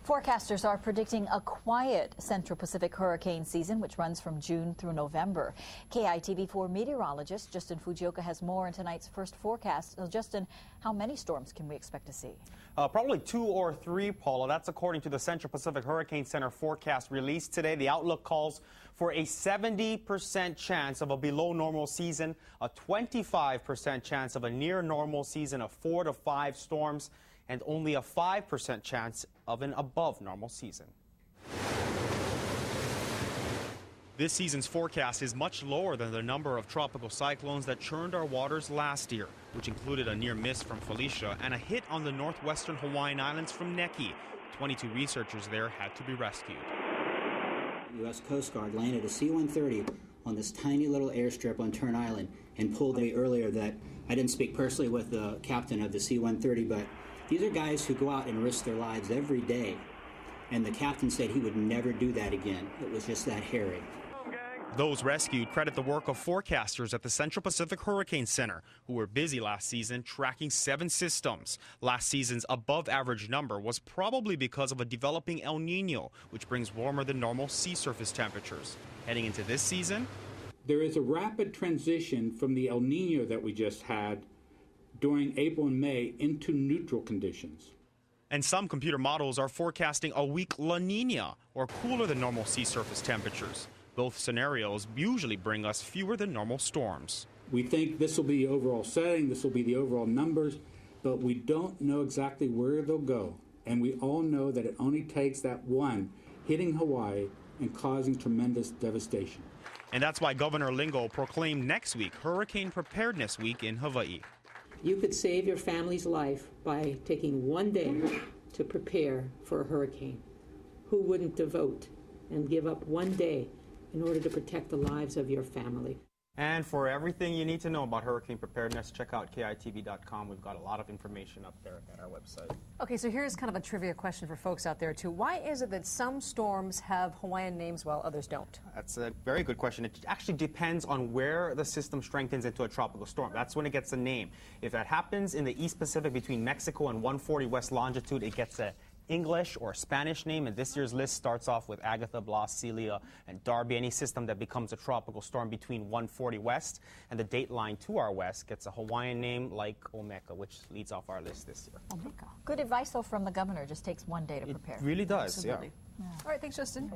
Forecasters are predicting a quiet Central Pacific hurricane season, which runs from June through November. KITV4 meteorologist Justin Fujioka has more in tonight's first forecast. So Justin, how many storms can we expect to see? Probably 2 or 3, Paula. That's according to the Central Pacific Hurricane Center forecast released today. The outlook calls for a 70% chance of a below normal season, a 25% chance of a near normal season of 4 to 5 storms, and only a 5% chance of an above normal season. This season's forecast is much lower than the number of tropical cyclones that churned our waters last year, which included a near miss from Felicia and a hit on the northwestern Hawaiian Islands from Neki. 22 researchers there had to be rescued. The U.S. Coast Guard landed a C-130 on this tiny little airstrip on Turn Island and pulled me earlier that I didn't speak personally with the captain of the C-130, but these are guys who go out and risk their lives every day. And the captain said he would never do that again. It was just that hairy. Those rescued credit the work of forecasters at the Central Pacific Hurricane Center, who were busy last season tracking 7 systems. Last season's above-average number was probably because of a developing El Nino, which brings warmer than normal sea surface temperatures. Heading into this season, there is a rapid transition from the El Nino that we just had during April and May into neutral conditions. And some computer models are forecasting a weak La Nina, or cooler than normal sea surface temperatures. Both scenarios usually bring us fewer than normal storms. We think this will be the overall setting, this will be the overall numbers, but we don't know exactly where they'll go. And we all know that it only takes that one hitting Hawaii and causing tremendous devastation. And that's why Governor Lingo proclaimed next week Hurricane Preparedness Week in Hawaii. You could save your family's life by taking one day to prepare for a hurricane. Who wouldn't devote and give up one day in order to protect the lives of your family? And for everything you need to know about hurricane preparedness, check out KITV.com. We've got a lot of information up there at our website. Okay, so here's kind of a trivia question for folks out there, too. Why is it that some storms have Hawaiian names while others don't? That's a very good question. It actually depends on where the system strengthens into a tropical storm. That's when it gets a name. If that happens in the East Pacific between Mexico and 140 west longitude, it gets a English or Spanish name, and this year's list starts off with Agatha, Blas, Celia, and Darby. Any system that becomes a tropical storm between 140 west and the date line to our west gets a Hawaiian name like Omeka, which leads off our list this year. Omeka. Good advice, though, from the governor. Just takes one day to prepare. It really does, Absolutely. yeah. All right, thanks, Justin.